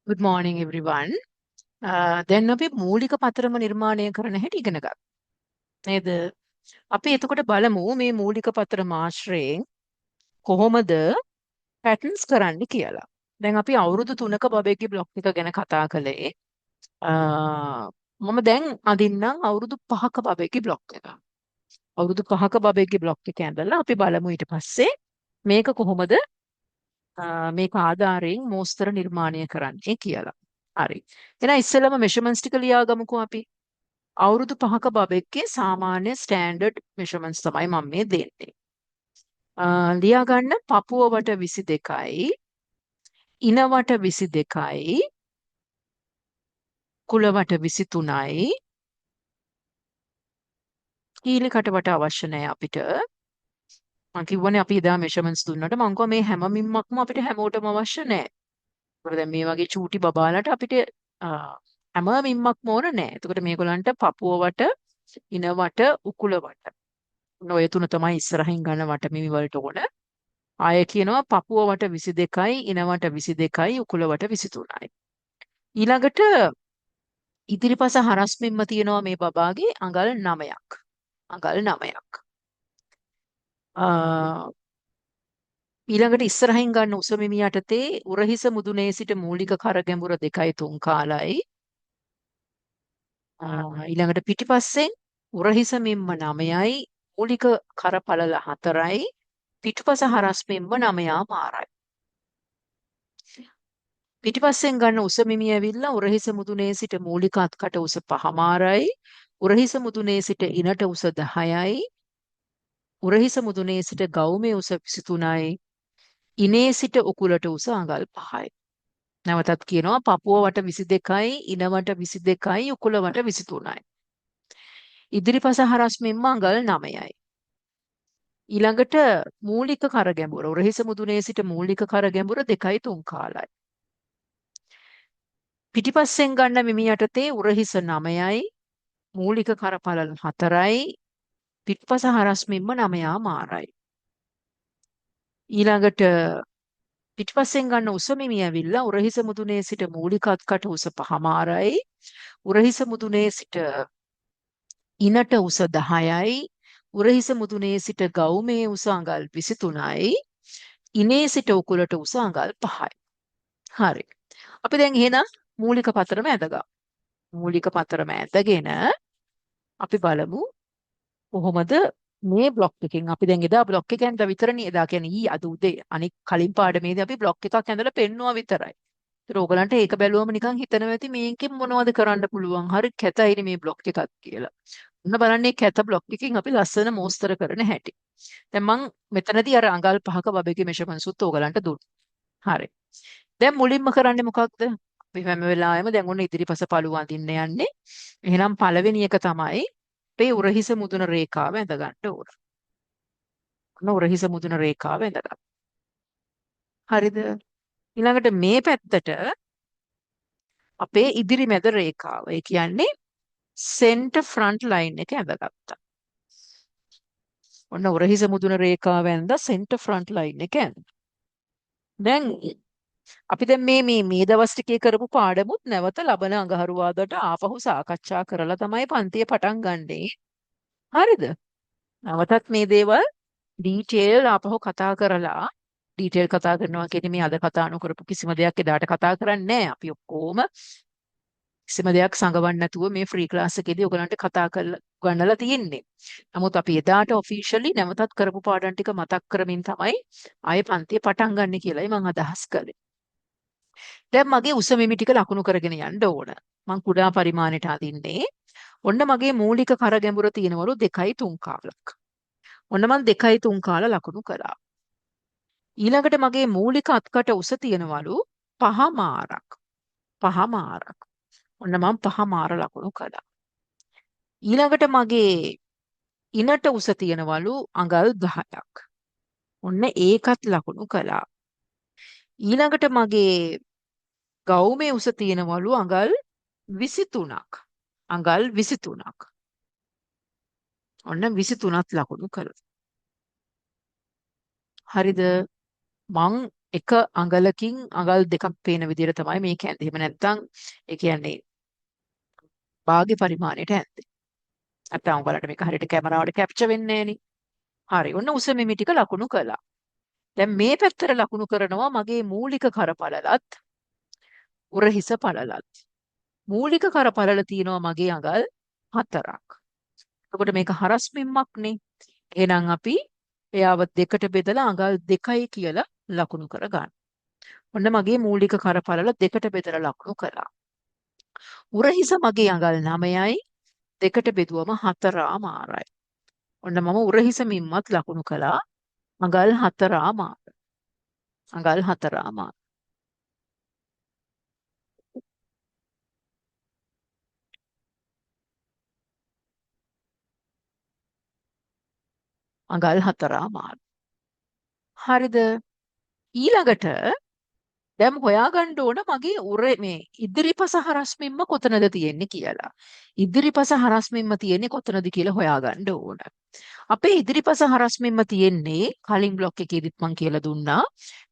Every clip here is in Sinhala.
Good morning everyone. දැන් අපි මූලික පතරම නිර්මාණය කරන හැටි ඉගෙන ගත්තා. නේද? අපි එතකොට බලමු මේ මූලික පතරම ආශ්‍රයෙන් කොහොමද පැටර්න්ස් කරන්න කියලා. දැන් අපි අවුරුදු 3ක බබෙක්ගේ බ්ලොක් එක ගැන කතා කළේ. මම දැන් අදින්නම් අවුරුදු 5ක බබෙක්ගේ බ්ලොක් එක. අවුරුදු 5ක බබෙක්ගේ බ්ලොක් එක ඇඳලා අපි බලමු ඊට පස්සේ මේක කොහොමද මේක ආධාරයෙන් මෝස්තර නිර්මාණය කරන්නේ කියලා. හරි. එහෙනම් ඉස්සෙල්ලම මෙෂර්මන්ට්ස් ටික ලියාගමුකෝ අපි. අවුරුදු 5ක බබෙක්ගේ සාමාන්‍ය ස්ටෑන්ඩඩ් මෙෂර්මන්ට්ස් තමයි මම මේ දෙන්නේ. ලියා ගන්න පපුව වට 22යි, ඉන වට 22යි, කුල වට 23යි, කීලි කට වට අවශ්‍ය නැහැ අපිට. මම කිව්වනේ අපි එදා මෙෂර්මන්ට්ස් දුන්නට මම කිව්වා මේ හැම මිම්මක්ම අපිට හැමෝටම අවශ්‍ය නැහැ. මොකද දැන් මේ වගේ චූටි බබාලට අපිට හැම මිම්මක්ම ඕන නැහැ. එතකොට මේගොල්ලන්ට පපුව වට, ඉන වට, උකුල වට. ඔය තුන තමයි ඉස්සරහින් ගන්න වටමිමි වලට ඕන. ආය කියනවා පපුව වට 22යි, ඉන වට 22යි, උකුල වට 23යි. ඊළඟට ඉදිරිපස හරස් මෙම්ම තියෙනවා මේ බබාගේ අඟල් 9ක්. අඟල් 9ක්. ඊළඟට ඉස්සරහින් ගන්න උසමිමි යටතේ උරහිස මුදුනේ සිට මූලික කර ගැඹුර 2.3 කාලයි. ඊළඟට පිටිපස්සෙන් උරහිස මෙම්ම 9යි, මූලික කර පළල 4යි, පිටුපස හරස් මෙම්ම 9 මාරයි. පිටිපස්සෙන් ගන්න උස මිමි ඇවිල්ලා උරහිස මුදුනේ සිට මූලික අත්කට උස 5මාරයි, උරහිස මුදුනේ සිට ඉනට උස 10යි, උරහිස මුදුනේ සිට ගවුමේ උස 23යි, ඉනේ සිට උකුලට උස අඟල් 5යි. නැවතත් කියනවා පපුව වට 22යි, ඉන වට 22යි, උකුල වට 23යි. ඉදිරිපස හරස් මෙම්ම අඟල් 9යි. ඊළඟට මූලික කර ගැඹුර උරහිස මුදුනේ සිට මූලික කර ගැඹුර 2.3 කාලයි. පිටිපස්සෙන් ගන්න මිමි යටතේ උරහිස 9යි, මූලික කරපළල 4යි, පිටපස හරස් මෙම්ම 9 මාරයි. ඊළඟට පිටපස්සෙන් ගන්න උස මිමි ඇවිල්ලා උරහිස මුදුනේ සිට මූලික අත්කට උස 5මාරයි, උරහිස මුදුනේ සිට ඉනට උස 10යි, උරහිස මුදුනේ සිට ගවුමේ උස අඟල් 23යි, ඉනේ සිට උකුලට උස අඟල් 5යි. හරි. අපි දැන් එහෙනම් මූලික පතරම ඇඳගමු. මූලික පතරම ඇඳගෙන අපි බලමු කොහොමද මේ බ්ලොක් එකෙන් අපි දැන් එදා බ්ලොක් එක ඇඳලා විතරනේ එදා කියන්නේ ඊ අද උදේ අනික කලින් පාඩමේදී අපි බ්ලොක් එකක් ඇඳලා පෙන්නුවා විතරයි. ඒතර ඕගලන්ට ඒක බැලුවම නිකන් හිතනවා ඇති මේකෙන් මොනවද කරන්න පුළුවන්. හරි කැතයිනේ මේ බ්ලොක් එකක් කියලා. ඔන්න බලන්නේ කැත බ්ලොක් එකකින් අපි ලස්සන මෝස්තර කරන හැටි. දැන් මං මෙතනදී අර අඟල් 5ක බබේගේ මෙෂර්මන්ට්ස් උත් ඕගලන්ට දුන්නා. හරි. දැන් මුලින්ම කරන්නේ මොකක්ද? අපි හැම වෙලාවෙම දැන් ඔන්න ඉදිරිපස පළුව අඳින්න යන්නේ. එහෙනම් පළවෙනි එක තමයි අපේ උරහිස මුදුන රේඛාව ඇඳ ගන්න ඕන. ඔන්න උරහිස මුදුන රේඛාව ඇඳ ගන්න. හරිද? ඊළඟට මේ පැත්තට අපේ ඉදිරි මැද රේඛාව. ඒ කියන්නේ center front line එක ඇඳගත්තා. ඔන්න උරහිස මුදුන රේඛාව ඇඳ center front line එක ඇඳ. දැන් අපි දැන් මේ දවස් ටිකේ කරපු පාඩමුත් නැවත ලබන අඟහරුවාදට ආපහු සාකච්ඡා කරලා තමයි පන්තිය පටන් ගන්නෙ. හරිද? නැවතත් මේ දේවල් ඩීටේල් ආපහු කතා කරලා ඩීටේල් කතා කරනවා කියන්නේ මේ අද කතා නොකරපු කිසිම දෙයක් එදාට කතා කරන්නේ නැහැ. අපි ඔක්කොම කිසිම දෙයක් සංගවන්න නැතුව මේ ෆ්‍රී ක්ලාස් එකේදී ඔයගලන්ට කතා කරලා ගන්නලා තියෙන්නේ. නමුත් අපි එදාට ඔෆිෂියලි නැවතත් කරපු පාඩම් ටික මතක් කරමින් තමයි ආයේ පන්තිය පටන් ගන්න කියලායි මම අදහස් කළේ. දැන් මගේ උස මිමි ටික ලකුණු කරගෙන යන්න ඕන. මං කුඩා පරිමාණයට අදින්නේ. ඔන්න මගේ මූලික කර ගැඹුර තියෙනවලු 2.3 කාලක්. ඔන්න මං 2.3 කාල ලකුණු කළා. ඊළඟට මගේ මූලික අත්කට උස තියෙනවලු 5 මාරක්. 5 මාරක්. ඔන්න මං 5 මාර ලකුණු කළා. ඊළඟට මගේ ඉනට උස තියෙනවලු අඟල් 10ක්. ඔන්න ඒකත් ලකුණු කළා. ඊළඟට මගේ ගවුමේ උස තියෙනවලු අඟල් 23ක්. අඟල් 23ක්. ඔන්න 23ත් ලකුණු කළා. හරිද? මං එක අඟලකින් අඟල් දෙකක් පේන විදිහට තමයි මේක ඇඳේ. එහෙම නැත්නම් ඒ කියන්නේ භාගේ පරිමාණයට ඇඳේ. නැත්නම් උඹලට මේක හරියට කැමරාවට කැප්චර් වෙන්නේ නෑනේ. හරි. ඔන්න උස මිමි ටික ලකුණු කළා. දැන් මේ පැත්තට ලකුණු කරනවා මගේ මූලික කරපළලත් උරහිස පළලත්. මූලික කරපළල තියෙනවා මගේ අඟල් 4ක්. එතකොට මේක හරස් මිම්මක්නේ. එහෙනම් අපි එයාව දෙකට බෙදලා අඟල් 2යි කියලා ලකුණු කරගන්න. ඔන්න මගේ මූලික කරපළල දෙකට බෙදලා ලකුණු කළා. උරහිස මගේ අඟල් 9යි දෙකට බෙදුවම 4 ඔන්න මම උරහිස මිම්මත් ලකුණු කළා අඟල් 4 අඟල් 4 අඟල් 4 හරිද? ඊළඟට දැන් හොයාගන්න ඕන මගේ මේ ඉදිරිපස හරස්මින්ම කොතනද තියෙන්නේ කියලා. ඉදිරිපස හරස්මින්ම තියෙන්නේ කොතනද කියලා හොයාගන්න ඕන. අපේ ඉදිරිපස හරස්මින්ම තියෙන්නේ කලින් බ්ලොක් එකේදීත් මම කියලා දුන්නා.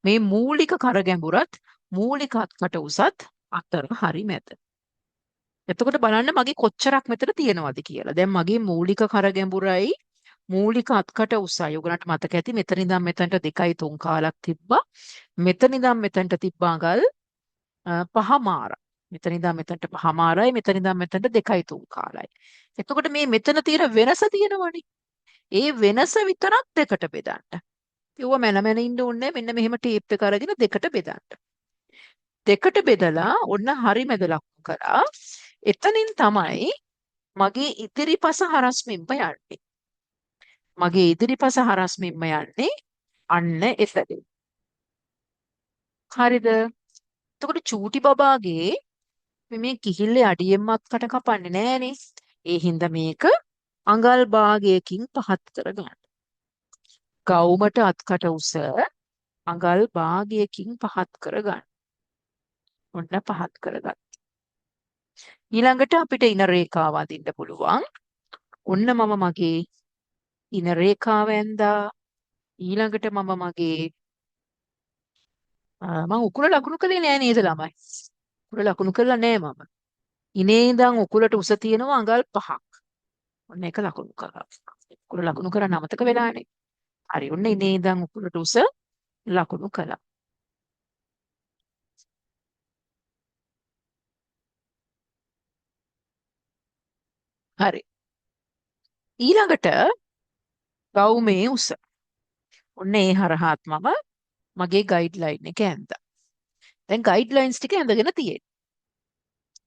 මේ මූලික කරගැඹුරත් මූලික අත්කට උසත් අතර හරි මැද. එතකොට බලන්න මගේ කොච්චරක් මෙතන තියෙනවද කියලා. දැන් මගේ මූලික කරගැඹුරයි මූලික අත්කට උසයි. ඔයගලන්ට මතක ඇති මෙතන ඉඳන් මෙතනට 2.3 කාලක් තිබ්බා. මෙතන ඉඳන් මෙතනට තිබ්බා අඟල් 5 මෙතන ඉඳන් මෙතනට 5 මෙතන ඉඳන් මෙතනට 2.3 කාලයි. එතකොට මේ මෙතන තියෙන වෙනස තියෙනවනේ. ඒ වෙනස විතරක් දෙකට බෙදන්න. ඒව මැන මැන ඉන්න ඕනේ මෙන්න මෙහෙම ටේප් එක අරගෙන දෙකට බෙදන්න. දෙකට බෙදලා ඔන්න හරි මැද ලකුණු කරා. එතනින් තමයි මගේ ඉදිරිපස හරස්මින්ම යන්නේ. මගේ ඉදිරිපස හරස්මින්ම යන්නේ අන්න එතනින්. හරිද? එතකොට චූටි බබාගේ මේ කිහිල්ලේ අඩියෙන්මත් කට කපන්නේ නෑනේ. ඒ හින්දා මේක අඟල් භාගයකින් පහත් කරගන්න. ගවුමට අත්කට උස අඟල් භාගයකින් පහත් කරගන්න. ඔන්න පහත් කරගන්න. ඊළඟට අපිට ඉන රේඛාව අඳින්න පුළුවන්. ඔන්න මම මගේ ඉන රේඛාව ඇඳා. ඊළඟට මම මගේ මම උකුල ලකුණු කළේ නෑ නේද ළමයි? උකුල ලකුණු කළා නෑ මම. ඉනේ ඉඳන් උකුලට උස තියෙනවා අඟල් 5ක්. ඔන්න ඒක ලකුණු කරා. උකුල ලකුණු කරන්න අමතක වෙලානේ. හරි. ඔන්න ඉනේ ඉඳන් උකුලට උස ලකුණු කළා. හරි. ඊළඟට ගවුමේ උස. ඔන්න ඒ හරහාත් මම මගේ ගයිඩ්ලයින් එක ඇඳා. දැන් ගයිඩ්ලයින්ස් ටික ඇඳගෙන තියෙන්නේ.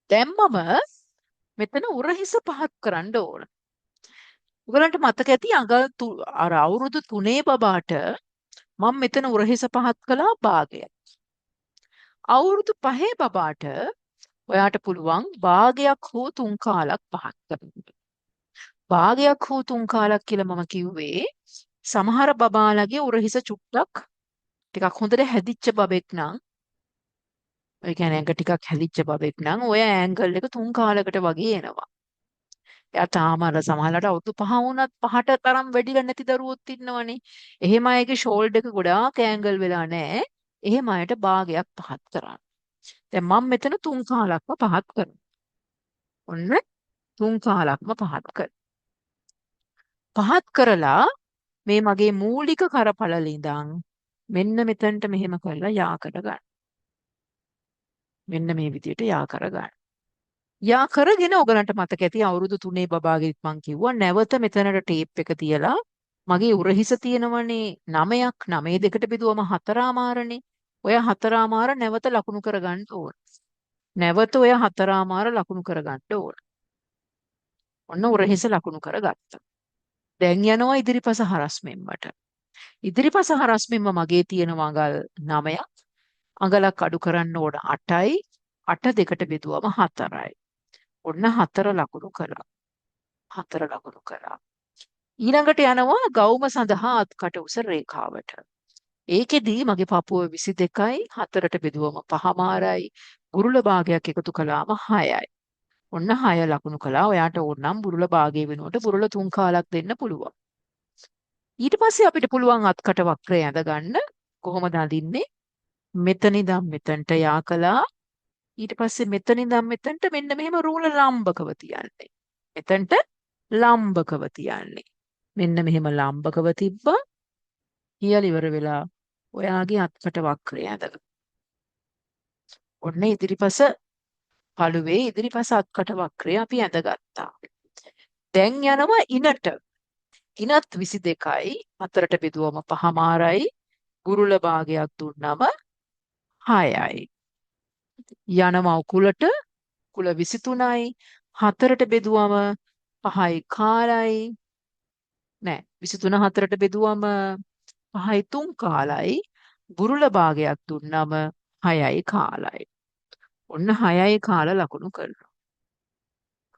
දැන් මම මෙතන උරහිස පහත් කරන්න ඕන. ඔයගලන්ට මතක ඇති අර අවුරුදු 3 බබාට මම මෙතන උරහිස පහත් කළා භාගයක්. අවුරුදු 5 බබාට ඔයාට පුළුවන් භාගයක් හෝ 3 කාලක් පහත් කරන්න. භාගයක් හෝ 3 කාලක් කියලා මම කිව්වේ සමහර බබාලගේ උරහිස චුට්ටක් ටිකක් හොඳට හැදිච්ච බබෙක් නම් ඒ කියන්නේ ඇඟ ටිකක් හැදිච්ච බබෙක් නම් ඔය ඇන්ගල් එක 3 කාලයකට වගේ එනවා. එයා තාම අර සමහරවිට අවුරුදු 5 වුණත් 5ට තරම් වැඩිලා නැති දරුවොත් ඉන්නවනේ. එහෙම අයගේ ෂෝල්ඩර් එක ගොඩාක් ඇන්ගල් වෙලා නැහැ. එහෙම අයට භාගයක් පහත් කරන්න. දැන් මම මෙතන 3 කාලක්ම පහත් කරනවා. ඔන්න 3 කාලක්ම පහත් කර. පහත් කරලා මේ මගේ මූලික කරපළල ඉඳන් මෙන්න මෙතනට මෙහෙම කරලා යා කරගන්න. මෙන්න මේ විදිහට යා කරගන්න. යා කරගෙන ඔයගලන්ට මතක ඇති අවුරුදු 3 බබාගෙත් මං කිව්වා නැවත මෙතනට ටේප් එක තියලා මගේ උරහිස තියෙනවනේ 9ක් 9 දෙකට බෙදුවම 4 ඔය 4 නැවත ලකුණු කරගන්න ඕන. නැවත ඔය 4 ලකුණු කරගන්න ඕන. ඔන්න උරහිස ලකුණු කරගත්තා. දැන් යනවා ඉදිරිපස හරස්මෙන්මට. ඉදිරිපස හරස්මෙන්ම මගේ තියෙනවා අඟල් 9ක්. අඟලක් අඩු කරන්න ඕන 8යි. 8 දෙකට බෙදුවම 4යි. ඔන්න 4 ලකුණු කළා. 4 ලකුණු කළා. ඊළඟට යනවා ගවුම සඳහා අත්කට උස රේඛාවට. ඒකෙදි මගේ පපුව 22යි 4ට බෙදුවම 5මාරයි. බුරුල භාගයක් එකතු කළාම 6යි. ඔන්න 6 ලකුණු කළා. ඔයාට ඕනනම් බුරුල භාගය වෙනුවට බුරුල 3 කාලක් දෙන්න පුළුවන්. ඊට පස්සේ අපිට පුළුවන් අත්කට වක්‍රය ඇඳ ගන්න. කොහොමද අඳින්නේ? මෙතන ඉඳන් මෙතනට යා කළා. ඊට පස්සේ මෙතන ඉඳන් මෙතනට මෙන්න මෙහෙම රූල ලම්බකව තියන්නේ. මෙතනට ලම්බකව තියන්නේ. මෙන්න මෙහෙම ලම්බකව තිබ්බා. කියලා ඉවර වෙලා ඔයාගේ අත්කට වක්‍රය ඇඳලා. ඔන්න ඉදිරිපස පළුවේ ඉදිරිපස අත්කට වක්‍රය අපි ඇඳගත්තා. දැන් යනවා ඉනට. ඉනත් 22යි 4ට බෙදුවම 5මාරයි ගුරුල භාගයක් දුන්නම 6යි. යනවා උකුලට කුල 23යි 4ට බෙදුවම 5යි කාලයි නෑ 23 4ට බෙදුවම 5යි 3 කාලයි ගුරුල භාගයක් දුන්නම 6යි කාලයි. ඔන්න 6යි කාල ලකුණු කරනවා.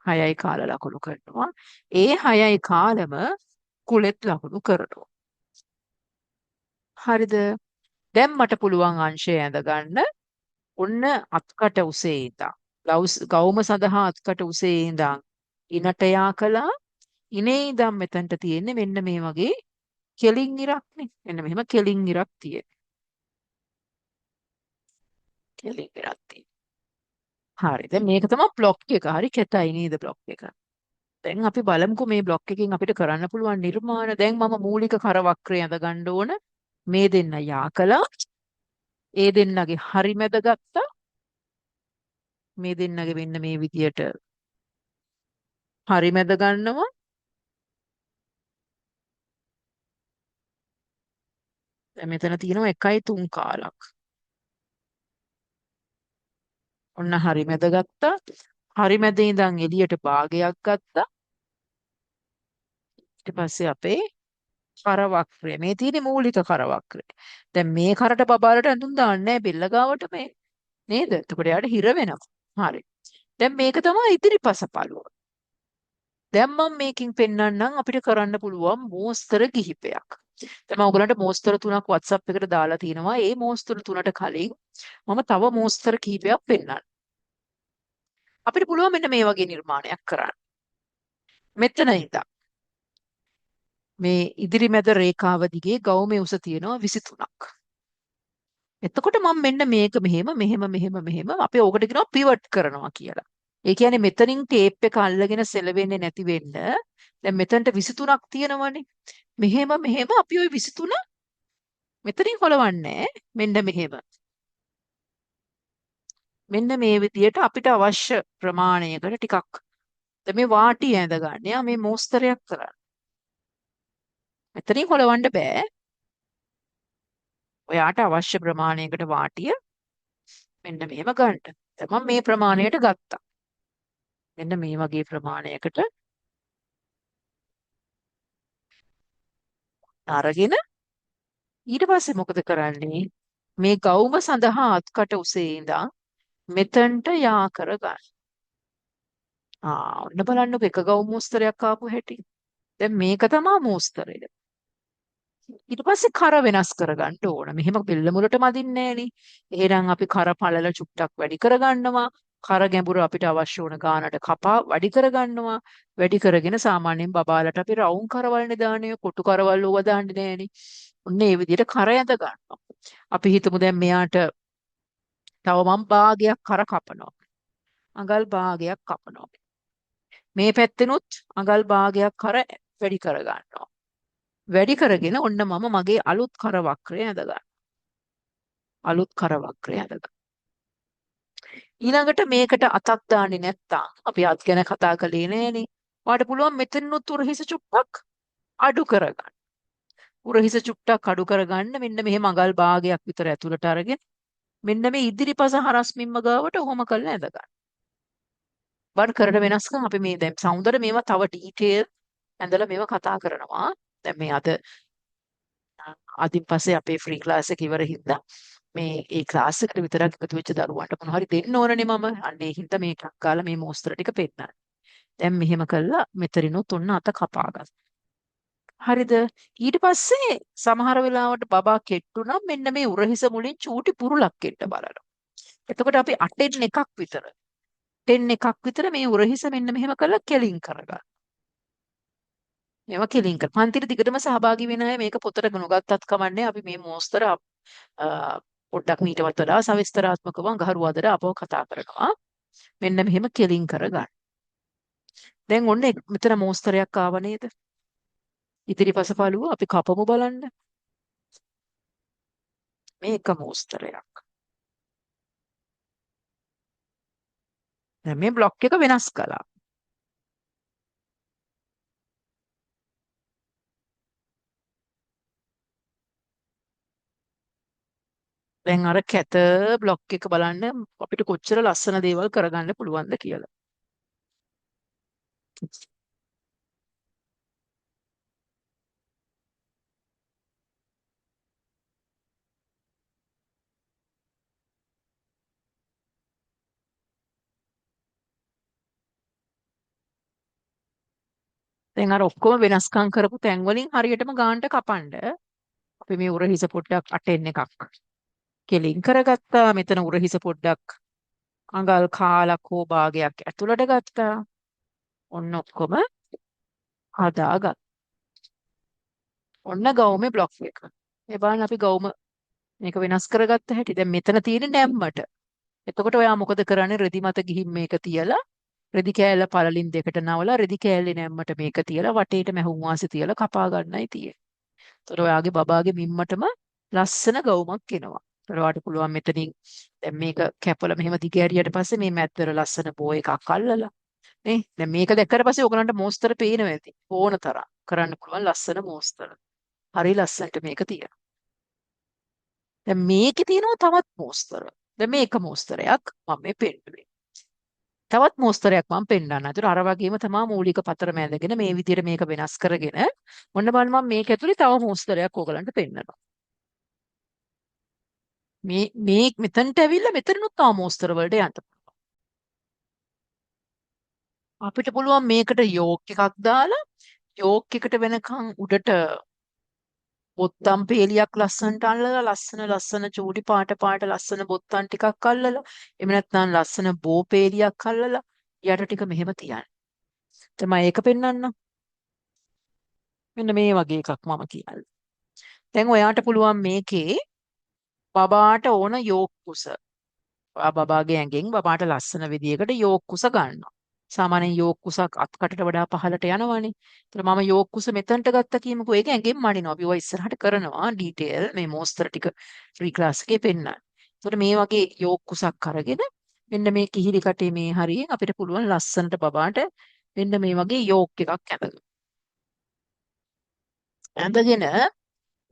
6යි කාල ලකුණු කරනවා. ඒ 6යි කාලම කුලෙත් ලකුණු කරනවා. හරිද? දැන් මට පුළුවන් අංශය ඇඳ ගන්න. ඔන්න අත්කට උසේ ඉඳන්. ගෞම සඳහා අත්කට උසේ ඉඳන් ඉනට යා කළා. ඉනේ ඉඳන් මෙතනට තියෙන්නේ මෙන්න මේ වගේ කෙලින් ඉරක්නේ. මෙන්න මෙහෙම කෙලින් ඉරක් තියෙන. කෙලින් ඉරක් තියෙන. හරි. දැන් මේක තමයි බ්ලොක් එක. හරි කෙටයි නේද බ්ලොක් එක? දැන් අපි බලමුකෝ මේ බ්ලොක් එකකින් අපිට කරන්න පුළුවන් නිර්මාණ. දැන් මම මූලික කර වක්‍රය ඇඳ ගන්න ඕන. මේ දෙන්න යා කළා. ඒ දෙන්නගේ හරි මැද ගත්තා. මේ දෙන්නගේ මෙන්න මේ විදියට හරි මැද ගන්නවා. දැන් මෙතන තියෙනවා 1.3 කාලක්. ඔන්න හරි මැද ගත්තා. හරි මැද ඉඳන් එළියට භාගයක් ගත්තා. ඊට පස්සේ අපේ කර වක්‍රය. මේ තියෙන්නේ මූලික කර වක්‍රය. දැන් මේ කරට බබාලට ඇඳුම් දාන්නේ නැහැ බෙල්ල ගාවට මේ නේද? එතකොට යාට හිර වෙනවා. හරි. දැන් මේක තමයි ඉදිරිපස පළුව. දැන් මම මේකෙන් පෙන්වන්නම් අපිට කරන්න පුළුවන් මෝස්තර කිහිපයක්. දැන් මම ඔයගලන්ට මෝස්තර තුනක් WhatsApp එකට දාලා තිනවා. ඒ මෝස්තර තුනට කලින් මම තව මෝස්තර කිහිපයක් පෙන්වන්නම්. අපිට පුළුවන් මෙන්න මේ වගේ නිර්මාණයක් කරන්න. මෙතන ඉඳන් මේ ඉදිරි මැද රේඛාව දිගේ ගෞමේ උස තියෙනවා 23ක්. එතකොට මම මෙන්න මේක මෙහෙම අපි ඕකට කියනවා පිවට් කරනවා කියලා. ඒ කියන්නේ මෙතනින් ටේප් එක අල්ලගෙන සෙලවෙන්නේ නැති වෙන්න දැන් මෙතනට 23ක් තියෙනවනේ. මෙහෙම අපි ওই 23 මෙතනින් හොලවන්නේ මෙන්න මෙහෙම. මෙන්න මේ විදියට අපිට අවශ්‍ය ප්‍රමාණයකට ටිකක් දැන් මේ වාටිය ඇඳ ගන්න. යා මේ මෝස්තරයක් කරන්න. මෙතනින් හොලවන්න බෑ. ඔයාට අවශ්‍ය ප්‍රමාණයකට වාටිය මෙන්න මෙහෙම ගන්න. දැන් මම මේ ප්‍රමාණයට ගත්තා. මෙන්න මේ වගේ ප්‍රමාණයකට අරගෙන ඊට පස්සේ මොකද කරන්නේ? මේ ගවුම සඳහා අත්කට උසේ ඉඳන් මෙතනට යා කරගන්න. ඔන්න බලන්නකො එක ගවුම් මෝස්තරයක් ආපු හැටි. දැන් මේක තමයි මෝස්තරය. ඊට පස්සේ කර වෙනස් කරගන්න ඕන. මෙහෙම බෙල්ල මුලට මදින්නේ නෑනේ. එහෙනම් අපි කර පළල චුට්ටක් වැඩි කරගන්නවා. කර ගැඹුර අපිට අවශ්‍ය වුණ ගානට කපා වැඩි කරගන්නවා. වැඩි කරගෙන සාමාන්‍යයෙන් බබාලට අපි රවුම් කරවල්නේ දාන්නේ. කොටු කරවල් ඕවා දාන්නේ නෑනේ. ඔන්න ඒ විදිහට කර ඇඳ ගන්නවා. අපි හිතමු දැන් මෙයාට තව මම භාගයක් කර කපනවා. අඟල් භාගයක් කපනවා. මේ පැත්තෙනුත් අඟල් භාගයක් කර වැඩි කර ගන්නවා. වැඩි කරගෙන ඔන්න මම මගේ අලුත් කර වක්‍රය ඇඳ ගන්නවා. අලුත් කර වක්‍රය ඇඳ ගන්නවා. ඊළඟට මේකට අතක් දාන්නේ නැත්තම් අපි අත් ගැන කතා කළේ නෑනේ. ඔයාලට පුළුවන් මෙතනොත් උරහිස චුට්ටක් අඩු කරගන්න. උරහිස චුට්ටක් අඩු කරගන්න මෙන්න මෙහෙම අඟල් භාගයක් විතර ඇතුළට අරගෙන මෙන්න මේ ඉදිරිපස හරස්මින්ම ගාවට ඔහොම කරලා ඇඳ ගන්න. බන් කරන වෙනස්කම් අපි මේ දැන් සෞන්දර්ය මේවා තව ඩීටේල් ඇඳලා මේවා කතා කරනවා. දැන් මේ අදින් පස්සේ අපේ ෆ්‍රී ක්ලාස් එක ඉවර හින්දා මේ ඒ ක්ලාස් එකට විතරක් එකතු වෙච්ච දරුවන්ට මොන හරි දෙන්න ඕනනේ මම. අන්න ඒ හින්දා මේකක් කාලා මේ මෝස්තර ටික පෙන්නන්න. දැන් මෙහෙම කළා මෙතරිනුත් ඔන්න අත කපාගත්තා. හරිද? ඊට පස්සේ සමහර වෙලාවට බබා කෙට්ටු නම් මෙන්න මේ උරහිස මුලින් චූටි පුරුලක් එන්න බලනවා. එතකොට අපි 8න් එකක් විතර 10 එකක් විතර මේ උරහිස මෙන්න මෙහෙම කරලා කෙලින් කරගන්න. මේවා කෙලින් පන්තිර දිගටම සහභාගී වෙන අය මේක පොතට නොගත්තත් කමන්නේ අපි මේ මෝස්තර පොඩ්ඩක් මීට වඩා සවිස්තරාත්මකව අඟහරුවාදට ආපහු කතා කරනවා. මෙන්න මෙහෙම කෙලින් කරගන්න. දැන් ඔන්න මෙතන මෝස්තරයක් ආව නේද? ඉතිරිපස පළුව අපි කපමු බලන්න. මේක මෝස්තරයක්. දැන් මේ බ්ලොක් එක වෙනස් කළා. දැන් අර කැත බ්ලොක් එක බලන්න අපිට කොච්චර ලස්සන දේවල් කරගන්න පුළුවන්ද කියලා. දැන් අර ඔක්කොම වෙනස්කම් කරපු තැන් වලින් හරියටම ගානට කපන්න. අපි මේ උරහිස පොඩ්ඩක් අටෙන් එකක් කෙලින් කරගත්තා. මෙතන උරහිස පොඩ්ඩක් අඟල් කාලක් හෝ භාගයක් ඇතුළට ගත්තා. ඔන්න ඔක්කොම හදාගත්තා. ඔන්න ගවුමේ බ්ලොක් එක. ඒ බලන්න අපි ගවුම මේක වෙනස් කරගත්ත හැටි. දැන් මෙතන තියෙන නැම්මට. එතකොට ඔයා මොකද කරන්නේ? රෙදි මත ගිහින් මේක තියලා රෙදි කෑල්ල පළලින් දෙකට නවලා රෙදි කෑල්ලේ නැම්මට මේක තියලා වටේට මැහුම් වාසි තියලා කපා ගන්නයි තියෙන්නේ. එතකොට ඔයාගේ බබාගේ මිම්මටම ලස්සන ගවුමක් එනවා. එතකොට ඔයාට පුළුවන් මෙතනින් දැන් මේක කැපලා මෙහෙම දිග ඇරියට පස්සේ මේ මැද්දට ලස්සන බෝ එකක් අල්ලලා නේ. දැන් මේක දැක්කට පස්සේ ඔයගලන්ට මෝස්තර පේනවා ඇති. ඕන තරම් කරන්න පුළුවන් ලස්සන මෝස්තර. හරි ලස්සනට මේක තියෙනවා. දැන් මේකේ තියෙනවා තවත් මෝස්තර. දැන් මේක මෝස්තරයක් මම මේ පෙන්නුවේ. තවත් මෝස්තරයක් මම පෙන්නන්න. ඒතර අර වගේම තමයි මූලික පතර මැදගෙන මේ විදිහට මේක වෙනස් කරගෙන ඔන්න බලන්න මම මේක ඇතුලේ තව මෝස්තරයක් ඕගලන්ට පෙන්නනවා. මේ මෙතනට ඇවිල්ලා මෙතනනුත් තව මෝස්තර වලට යන්න. අපිට පුළුවන් මේකට යෝක් එකක් දාලා යෝක් එකට වෙනකන් උඩට බොත්තම් පේලියක් ලස්සනට අල්ලලා ලස්සන ලස්සන චූටි පාට පාට ලස්සන බොත්තම් ටිකක් අල්ලලා එහෙම නැත්නම් ලස්සන බෝ පේලියක් අල්ලලා යට ටික මෙහෙම තියන්න. තමයි ඒක පෙන්වන්න. මෙන්න මේ වගේ එකක් මම කියන්නේ. දැන් ඔයාට පුළුවන් මේකේ බබාට ඕන යෝක් කුස. ඔයා බබාගේ ඇඟෙන් බබාට ලස්සන විදියකට යෝක් කුස ගන්නවා. සාමාන්‍යයෙන් යෝක් කුසක් අත්කටට වඩා පහළට යනවනේ. ඒතර මම යෝක් කුස මෙතනට ගත්තා කියමුකෝ. ඒක ඇඟෙන් මනිනවා. අපි ඔය ඉස්සරහට කරනවා ඩීටේල් මේ මෝස්තර ටික ෆ්‍රී ක්ලාස් එකේ පෙන්නන්න. ඒතර මේ වගේ යෝක් කුසක් අරගෙන මෙන්න මේ කිහිලි කටේ මේ හරියෙන් අපිට පුළුවන් ලස්සනට බබාට මෙන්න මේ වගේ යෝක් එකක් ඇඳගන්න. ඇඳගෙන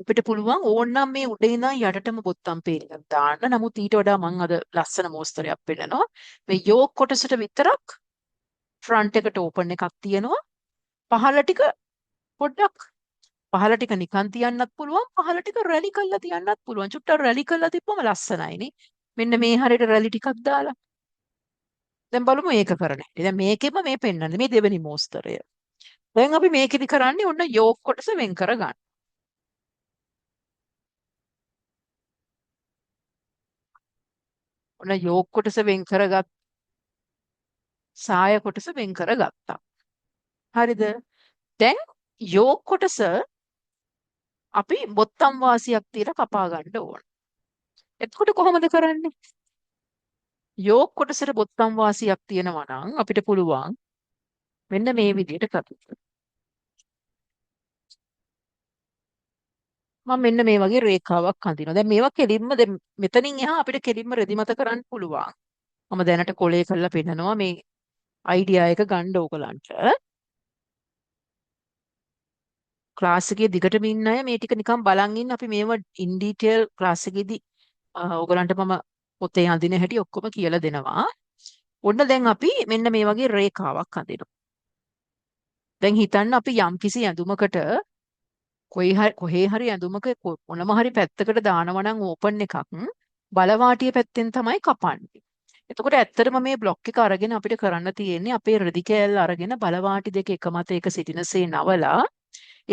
අපිට පුළුවන් ඕනනම් මේ උඩ ඉඳන් යටටම බොත්තම් පේලියක් දාන්න. නමුත් ඊට වඩා මම අද ලස්සන මෝස්තරයක් පෙන්නනවා. මේ යෝක් කොටසට විතරක් ෆ්‍රන්ට් එකට ඕපන් එකක් තියෙනවා. පහළ ටික පොඩ්ඩක් පහළ ටික නිකන් තියන්නත් පුළුවන්. පහළ ටික රැලි කරලා තියන්නත් පුළුවන්. චුට්ටක් රැලි කරලා තිබ්බම ලස්සනයිනේ. මෙන්න මේ හරියට රැලි ටිකක් දාලා. දැන් බලමු ඒක කරන්න. දැන් මේකෙම මේ පෙන්නන්නේ මේ දෙවෙනි මෝස්තරය. දැන් අපි මේකෙදි කරන්නේ ඔන්න යෝක් කොටස වෙන් කරගන්න. ඔන්න යෝක් කොටස වෙන් කරගත් සාය කොටස වෙන් කරගත්තා. හරිද? දැන් යෝක් කොටස අපි බොත්තම් වාසියක් තියලා කපා ගන්න ඕන. එතකොට කොහොමද කරන්නේ? යෝක් කොටසට බොත්තම් වාසියක් තියෙනවා නම් අපිට පුළුවන් මෙන්න මේ විදිහට කරන්න. මම මෙන්න මේ වගේ රේඛාවක් අඳිනවා. දැන් මේවා කෙලින්ම මෙතනින් එහා අපිට කෙලින්ම රෙදි මත කරන්න පුළුවන්. මම දැනට කොලේ කරලා පෙන්නනවා මේ අයිඩියා එක ගන්න ඕගලන්ට. ක්ලාස් එකේ දිගටම ඉන්න අය මේ ටික නිකන් බලන් ඉන්න. අපි මේවා ඉන් ඩීටේල් ක්ලාස් එකේදී ඕගලන්ට මම පොතේ අඳින හැටි ඔක්කොම කියලා දෙනවා. ඔන්න දැන් අපි මෙන්න මේ වගේ රේඛාවක් අඳිනවා. දැන් හිතන්න අපි යම්කිසි ඇඳුමකට කොහේ හරි ඇඳුමක මොනම හරි පැත්තකට දානවා නම් ඕපන් එකක් බලවාටිය පැත්තෙන් තමයි කපන්නේ. එතකොට ඇත්තටම මේ බ්ලොක් එක අරගෙන අපිට කරන්න තියෙන්නේ අපේ රෙදි කෑල්ල අරගෙන බලවාටි දෙක එක මත එක සිටිනසේ නවලා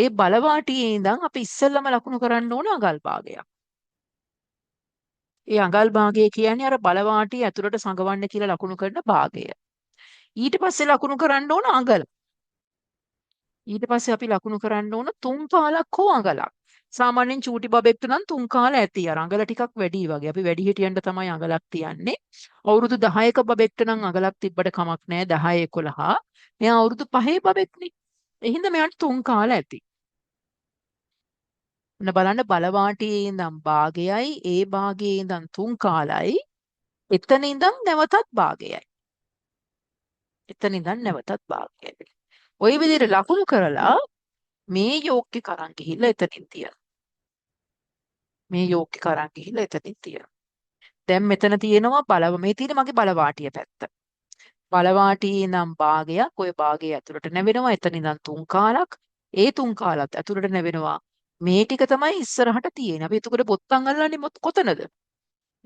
ඒ බලවාටියේ ඉඳන් අපි ඉස්සෙල්ලම ලකුණු කරන්න ඕන අඟල් භාගයක්. ඒ අඟල් භාගය කියන්නේ අර බලවාටිය ඇතුළට සඟවන්න කියලා ලකුණු කරන භාගය. ඊට පස්සේ ලකුණු කරන්න ඕන අඟල. ඊට පස්සේ අපි ලකුණු කරන්න ඕන තුන් පාලක් හෝ අඟලක්. සාමාන්‍යයෙන් චූටි බබෙක්ට නම් 3 කාල ඇති. අර අඟල ටිකක් වැඩි වගේ. අපි වැඩි හිටියන්ට තමයි අඟලක් තියන්නේ. අවුරුදු 10ක බබෙක්ට නම් අඟලක් තිබ්බට කමක් නැහැ. 10 11. මෙයා අවුරුදු 5 බබෙක්නේ. ඒ හින්දා මෙයාට 3 කාල ඇති. ඔන්න බලන්න බලවාටියේ ඉඳන් භාගයයි ඒ භාගයේ ඉඳන් 3 කාලයි එතන ඉඳන් නැවතත් භාගයයි. එතන ඉඳන් නැවතත් භාගයයි. ওই විදිහට ලකුණු කරලා මේ යෝග්‍ය කරන් ගිහිල්ලා එතනින් තියන. මේ යෝග්‍ය කරන් ගිහිල්ලා එතනින් තියන. දැන් මෙතන තියෙනවා මේ තියෙන මගේ බලවාටිය පැත්ත. බලවාටියේ ඉඳන් භාගයක් ওই භාගයේ ඇතුළට නැවෙනවා. එතන ඉඳන් 3 කාලක්. ඒ 3 කාලත් ඇතුළට නැවෙනවා. මේ ටික තමයි ඉස්සරහට තියෙන්නේ. අපි එතකොට බොත්තම් අල්ලන්නේ කොතනද?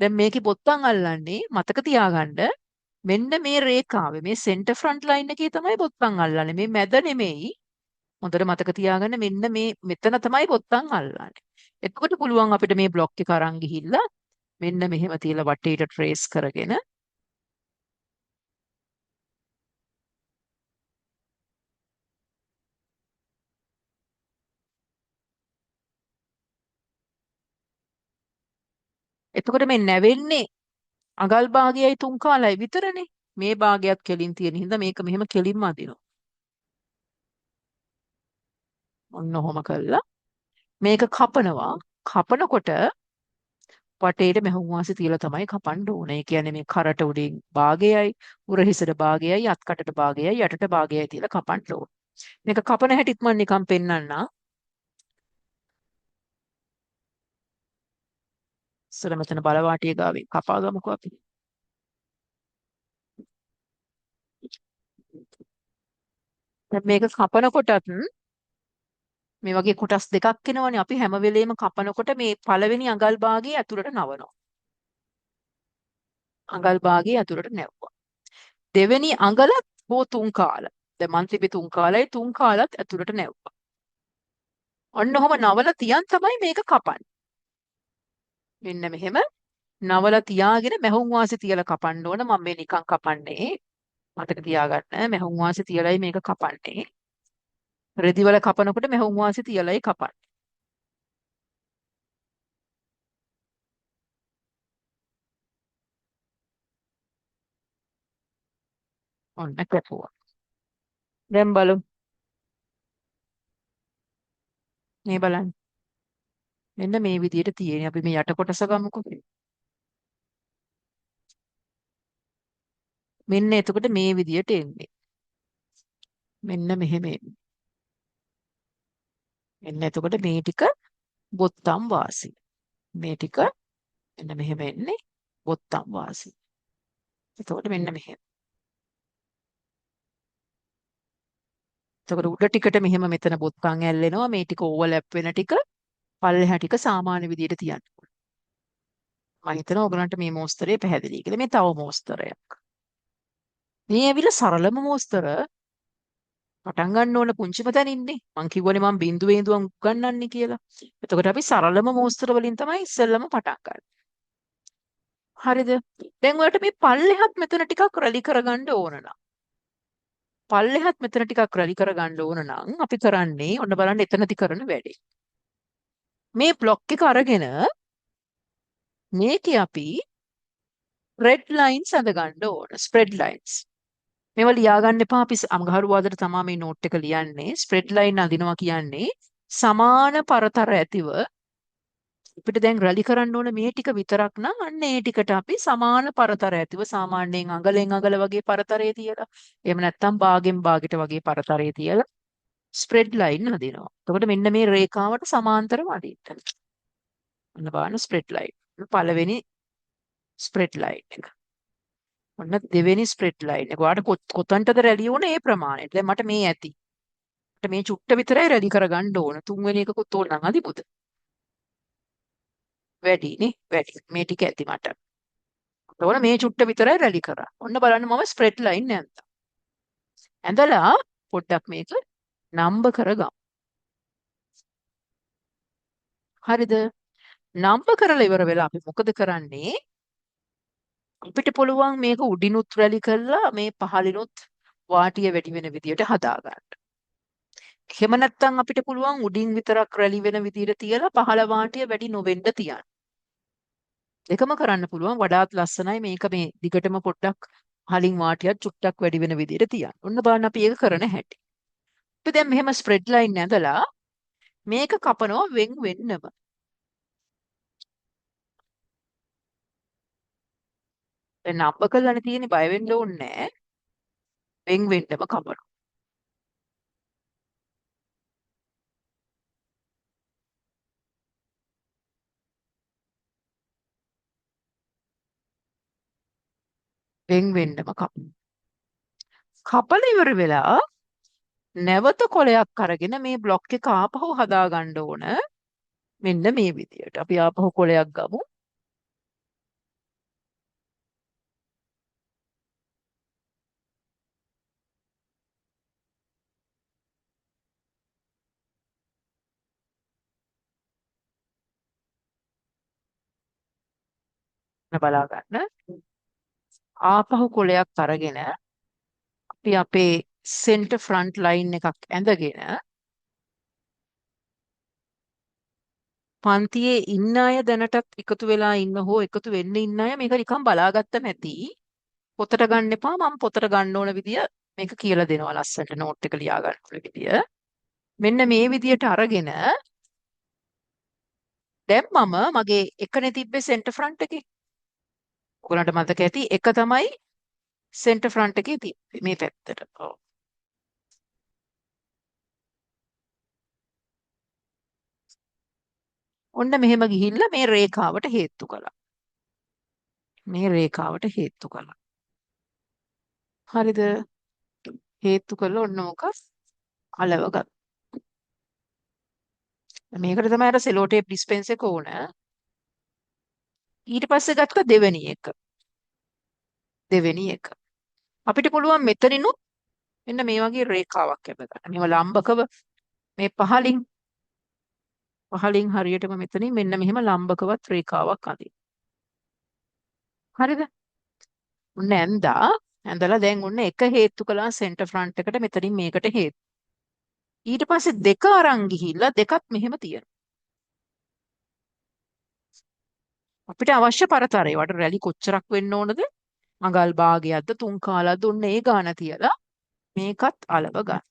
දැන් මේකේ බොත්තම් අල්ලන්නේ මතක තියාගන්න මෙන්න මේ රේඛාවේ මේ සෙන්ටර් ෆ්‍රන්ට් ලයින් එකේ තමයි බොත්තම් අල්ලන්නේ. මේ මැද නෙමෙයි. හොඳට මතක තියාගන්න මෙන්න මේ මෙතන තමයි බොත්තම් අල්ලන්නේ. එතකොට පුළුවන් අපිට මේ බ්ලොක් එක අරන් ගිහිල්ලා මෙන්න මෙහෙම තියලා වටේට ට්‍රේස් කරගෙන එතකොට මේ නැවෙන්නේ අඟල් භාගයයි 3 කාලයි විතරනේ. මේ භාගයත් කෙලින් තියෙන හින්දා මේක මෙහෙම කෙලින්ම අදිනවා. ඔන්න ඔහොම කළා. මේක කපනවා. කපනකොට වටේට මෙහුම් වාසි තියලා තමයි කපන්න ඕනේ. ඒ කියන්නේ මේ කරට උඩින් භාගයයි, උරහිසට භාගයයි, අත්කටට භාගයයි, යටට භාගයයි තියලා කපන්න ඕනේ. මේක කපන හැටිත් මම නිකන් පෙන්නන්නම්. ඉස්සර මෙතන බලවාටිය ගාවේ කපා ගමුකෝ අපි. දැන් මේක කපනකොටත් මේ වගේ කොටස් දෙකක් එනවනේ. අපි හැම වෙලේම කපනකොට මේ පළවෙනි අඟල් භාගයේ ඇතුළට නවනවා. අඟල් භාගයේ ඇතුළට නැවුවා. දෙවෙනි අඟලත් හෝ 3 කාල. දැන් මන් තිබි 3 කාලයි 3 කාලත් ඇතුළට නැවුවා. ඔන්න ඔහම නවල තියන් තමයි මේක කපන්නේ. මෙන්න මෙහෙම නවල තියාගෙන මැහුම් වාසි තියලා කපන්න ඕන. මම මේ නිකන් කපන්නේ. මතක තියාගන්න මැහුම් වාසි තියලයි මේක කපන්නේ. රෙදි වල කපනකොට මැහුම් වාසි තියලයි කපන්නේ. ඔන්න කැපුවා. දැන් බලමු. මේ බලන්න. මෙන්න මේ විදිහට තියෙන්නේ. අපි මේ යට කොටස ගමුකෝ. මෙන්න එතකොට මේ විදිහට එන්නේ. මෙන්න මෙහෙම එන්නේ. මෙන්න එතකොට මේ ටික බොත්තම් වාසි. මේ ටික මෙන්න මෙහෙම එන්නේ බොත්තම් වාසි. එතකොට මෙන්න මෙහෙම. එතකොට උඩ ටිකට මෙහෙම මෙතන බොත්තම් ඇල්ලෙනවා. මේ ටික ඕවර්ලැප් වෙන ටික පල්ලෙහා ටික සාමාන්‍ය විදිහට තියන්න. මම හිතනවා ඔයගලන්ට මේ මෝස්තරය පැහැදිලි කියලා. මේ තව මෝස්තරයක්. මේ ඇවිල්ලා සරලම මෝස්තර පටන් ගන්න ඕන පුංචිම තැනින්නේ. මං කිව්වනේ මම බිඳුවේ ඉඳන් උගන්වන්නේ කියලා. එතකොට අපි සරලම මෝස්තර වලින් තමයි ඉස්සෙල්ලම පටන් ගන්න. හරිද? දැන් ඔයාලට මේ පල්ලෙහාත් මෙතන ටිකක් රැලි කරගන්න ඕන නම්. පල්ලෙහාත් මෙතන ටිකක් රැලි කරගන්න ඕන නම් අපි කරන්නේ ඔන්න බලන්න එතනදි කරන වැඩේ. මේ බ්ලොක් එක අරගෙන මේකේ අපි රෙඩ් ලයින්ස් අඳ ගන්න ඕන. Spread lines. මේවා ලියාගන්න එපා. අපි අඟහරුවාදට තමයි මේ නෝට් එක ලියන්නේ. ස්ප්‍රෙඩ් ලයින් අඳිනවා කියන්නේ සමාන පරතර ඇතිව අපිට දැන් රැලි කරන්න ඕන මේ ටික විතරක් නම් අන්න ඒ ටිකට අපි සමාන පරතර ඇතිව සාමාන්‍යයෙන් අඟලෙන් අඟල වගේ පරතරය තියලා එහෙම නැත්නම් භාගෙන් භාගයට වගේ පරතරය තියලා ස්ප්‍රෙඩ් ලයින් හදිනවා. එතකොට මෙන්න මේ රේඛාවට සමාන්තරව අදින්න. ඔන්න බලන්න ස්ප්‍රෙඩ් ලයින්. පළවෙනි ස්ප්‍රෙඩ් ලයින් එක. ඔන්න දෙවෙනි ස්ප්‍රෙඩ් ලයින් එක. ඔයාලට කොතනටද රැලි ඕනේ ඒ ප්‍රමාණයට. දැන් මට මේ ඇති. මට මේ චුට්ට විතරයි රැලි කරගන්න ඕන. තුන්වෙනි එකකුත් ඕන නම් අදිමුද? වැඩි නේ වැඩි. මේ ටික ඇති මට. එතකොට මේ චුට්ට විතරයි රැලි කරා. ඔන්න බලන්න මම ස්ප්‍රෙඩ් ලයින් ඇඳලා. ඇඳලා පොඩ්ඩක් මේක නම්බර් කරගමු. හරිද? නම්බර් කරලා ඉවර වෙලා අපි මොකද කරන්නේ? අපිට පුළුවන් මේක උඩිනුත් රැලි කරලා මේ පහළිනුත් වාටිය වැඩි වෙන විදියට හදා ගන්න. එහෙම නැත්නම් අපිට පුළුවන් උඩින් විතරක් රැලි වෙන විදිහට තියලා පහළ වාටිය වැඩි නොවෙන්න තියන්න. දෙකම කරන්න පුළුවන්. වඩාත් ලස්සනයි මේක මේ දිගටම පොඩ්ඩක් පහළින් වාටියක් චුට්ටක් වැඩි වෙන විදිහට තියන්න. ඔන්න බලන්න අපි ඒක කරන හැටි. අපි දැන් මෙහෙම ස්ප්‍රෙඩ් ලයින් ඇඳලා මේක කපනවා වෙන් වෙන්නම. දැන් නම්බ කරලානේ තියෙන්නේ බය වෙන්න ඕනේ නැහැ. වෙන් වෙන්නම කපනවා. වෙන් වෙන්නම කපනවා. කපල ඉවර වෙලා නැවත කොලයක් අරගෙන මේ બ્લોක් එක ආපහු හදා ගන්න ඕන. මෙන්න මේ විදියට. අපි ආපහු කොලයක් ගමු. බලා ගන්න. ආපහු කොලයක් අරගෙන අපි අපේ සෙන්ටර් ෆ්‍රන්ට් ලයින් එකක් ඇඳගෙන පන්තියේ ඉන්න අය දැනටත් එකතු වෙලා ඉන්න හෝ එකතු වෙන්න ඉන්න අය මේක නිකන් බලාගත්තම ඇති. පොතට ගන්න එපා. මම පොතට ගන්න ඕන විදිය මේක කියලා දෙනවා ලස්සනට නෝට් එක ලියා ගන්න ඕන විදිය. මෙන්න මේ විදියට අරගෙන දැන් මම මගේ එකනේ තිබ්බේ සෙන්ටර් ෆ්‍රන්ට් එකේ. ඔයගලන්ට මතක ඇති එක තමයි සෙන්ටර් ෆ්‍රන්ට් එකේ තිබ්බේ මේ පැත්තට. ඔව්. ඔන්න මෙහෙම ගිහිල්ලා මේ රේඛාවට හේතු කළා. මේ රේඛාවට හේතු කළා. හරිද? හේතු කළා ඔන්න ඕක අලව ගත්තා. මේකට තමයි අර සෙලෝ ටේප් ඩිස්පෙන්ස් එක ඕන. ඊට පස්සේ ගත්ත දෙවෙනි එක. දෙවෙනි එක. අපිට පුළුවන් මෙතනිනුත් මෙන්න මේ වගේ රේඛාවක් ඇඳ ගන්න. මේව ලම්බකව මේ පහලින් හරියටම මෙතනින් මෙන්න මෙහෙම ලම්බකවත් රේඛාවක් අඳින්න. හරිද? ඔන්න ඇඳලා දැන් ඔන්න එක හේතු කළා සෙන්ටර් ෆ්‍රන්ට් එකට මෙතනින් මේකට හේතු. ඊට පස්සේ දෙක අරන් ගිහිල්ලා දෙකත් මෙහෙම තියෙනවා. අපිට අවශ්‍ය පරතරය වට රැලි කොච්චරක් වෙන්න ඕනද? අඟල් භාගයක්ද තුන් කාලක්ද ඔන්න ඒ ගාන තියලා මේකත් අලව ගන්න.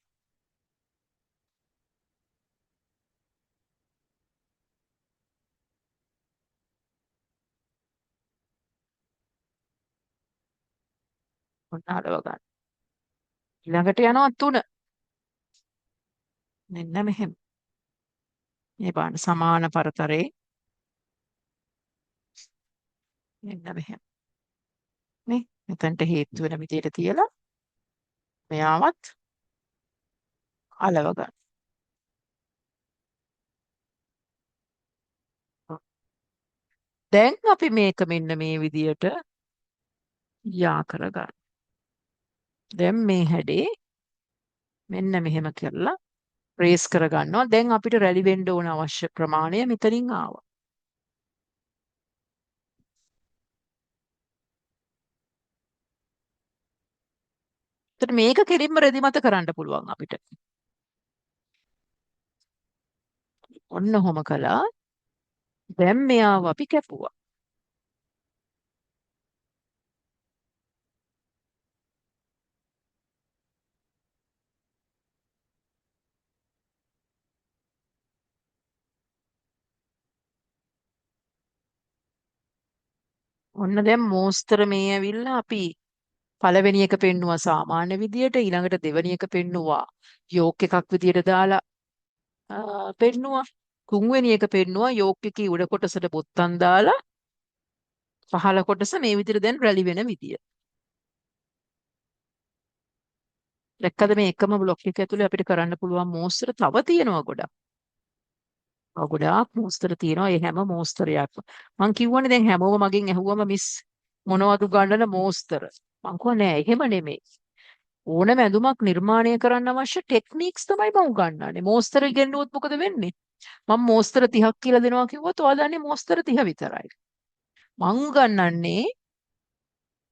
ඔන්න අලව ගන්න. ඊළඟට යනවා 3. මෙන්න මෙහෙම. මේ බලන්න සමාන පරතරේ මෙන්න මෙහෙම. නේ මෙතනට හේතු වෙන විදිහට තියලා මෙයාවත් අලව ගන්න. දැන් අපි මේක මෙන්න මේ විදිහට යා කරගන්න. දැන් මේ හැඩේ මෙන්න මෙහෙම කරලා රේස් කරගන්නවා. දැන් අපිට රැලි වෙන්න ඕන අවශ්‍ය ප්‍රමාණය මෙතනින් ආවා. එතකොට මේක කෙලින්ම රෙදි මත කරන්න පුළුවන් අපිට. ඔන්න ඔහොම කළා. දැන් මෙයාව අපි කැපුවා. ඔන්න දැන් මෝස්තර මේ ඇවිල්ලා අපි පළවෙනි එක පෙන්නුවා සාමාන්‍ය විදියට ඊළඟට දෙවෙනි එක පෙන්නුවා යෝක් එකක් විදියට දාලා පෙන්නුවා තුන්වෙනි එක පෙන්නුවා යෝක් එකේ උඩ කොටසට බොත්තම් දාලා පහළ කොටස මේ විදියට දැන් රැලි වෙන විදිය. දැක්කද මේ එකම බ්ලොක් එක ඇතුලේ අපිට කරන්න පුළුවන් මෝස්තර තව තියෙනවා ගොඩක්. ගොඩාක් මෝස්තර තියෙනවා. ඒ හැම මෝස්තරයක්ම මං කිව්වනේ දැන් හැමෝම මගෙන් ඇහුවම මිස් මොනවද උගන්වන මෝස්තර? මං කිව්වා නෑ එහෙම නෙමෙයි. ඕනම ඇඳුමක් නිර්මාණය කරන්න අවශ්‍ය ටෙක්නික්ස් තමයි මම උගන්වන්නේ. මෝස්තර ඉගෙනුවොත් මොකද වෙන්නේ? මම මෝස්තර 30ක් කියලා දෙනවා කිව්වොත් ඔයා දන්නේ මෝස්තර 30 විතරයි. මං උගන්වන්නේ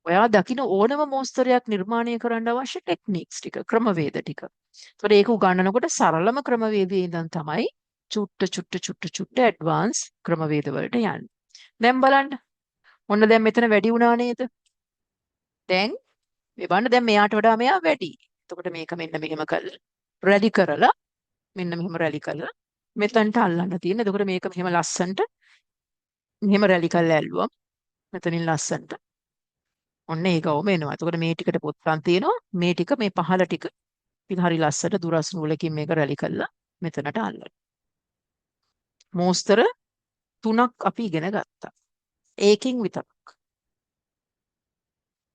ඔයා දකින ඕනම මෝස්තරයක් නිර්මාණය කරන්න අවශ්‍ය ටෙක්නික්ස් ටික, ක්‍රමවේද ටික. ඒතකොට ඒක උගන්වනකොට සරලම ක්‍රමවේදයේ ඉඳන් තමයි චුට්ට ඇඩ්වාන්ස් ක්‍රමවේද වලට යන්නේ. දැන් බලන්න. ඔන්න දැන් මෙතන වැඩි වුණා නේද? දැන් මේ බලන්න දැන් මෙයාට වඩා මෙයා වැඩි. එතකොට මේක මෙන්න මෙහෙම කරලා රැලි කරලා මෙන්න මෙහෙම රැලි කරලා මෙතනට අල්ලන්න තියෙන. එතකොට මේක මෙහෙම ලස්සනට මෙහෙම රැලි කරලා ඇල්ලුවම මෙතනින් ලස්සනට ඔන්න ඒකවම එනවා. එතකොට මේ ටිකට පොත්පත් තියෙනවා. මේ ටික මේ පහළ ටික ඉතින් හරි ලස්සනට දුරස් නූලකින් මේක රැලි කරලා මෙතනට අල්ලන්න. මෝස්තර 3ක් අපි ඉගෙන ගත්තා. ඒකින් විතරක්.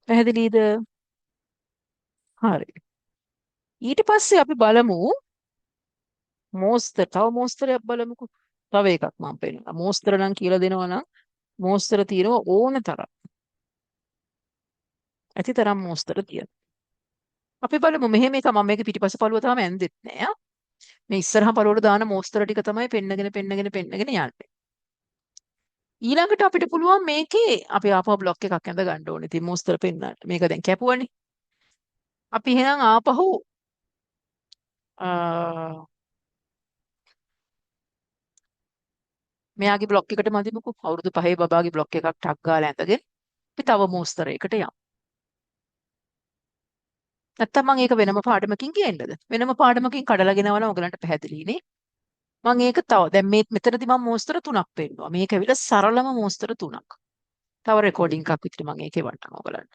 පැහැදිලිද? හරි. ඊට පස්සේ අපි බලමු තව මෝස්තරයක් බලමුකෝ. තව එකක් මම පෙන්නනවා. මෝස්තර නම් කියලා දෙනවා නම් මෝස්තර තියෙනවා ඕන තරම්. ඇති තරම් මෝස්තර තියෙනවා. අපි බලමු මෙහෙම එක මම මේක පිටිපස්ස පළුව තාම ඇන්දෙත් නෑ. මේ ඉස්සරහා පළුවට දාන මෝස්තර ටික තමයි පෙන්නගෙන යන්නේ. ඊළඟට අපිට පුළුවන් මේකේ අපි ආපහු බ්ලොක් එකක් ඇඳ ගන්න ඕනේ. ඉතින් මෝස්තර පෙන්නන්න. මේක දැන් කැපුවනේ. අපි එහෙනම් ආපහු මෙයාගේ බ්ලොක් එකට මදිමුකෝ. අවුරුදු 5 බබාගේ බ්ලොක් එකක් ටක් ගාලා ඇඳගෙන අපි තව මෝස්තරයකට යමු. නැත්තම් මම ඒක වෙනම පාඩමකින් කියන්නද? වෙනම පාඩමකින් කඩලා ගෙනවනම් ඔයගලන්ට පැහැදිලිනේ. මම ඒක තව දැන් මේ මෙතනදී මම මෝස්තර 3ක් පෙන්නුවා. මේක ඇවිල්ලා සරලම මෝස්තර 3ක්. තව රෙකෝඩින් එකක් විතර මම ඒකේ වටනවා ඔයගලන්ට.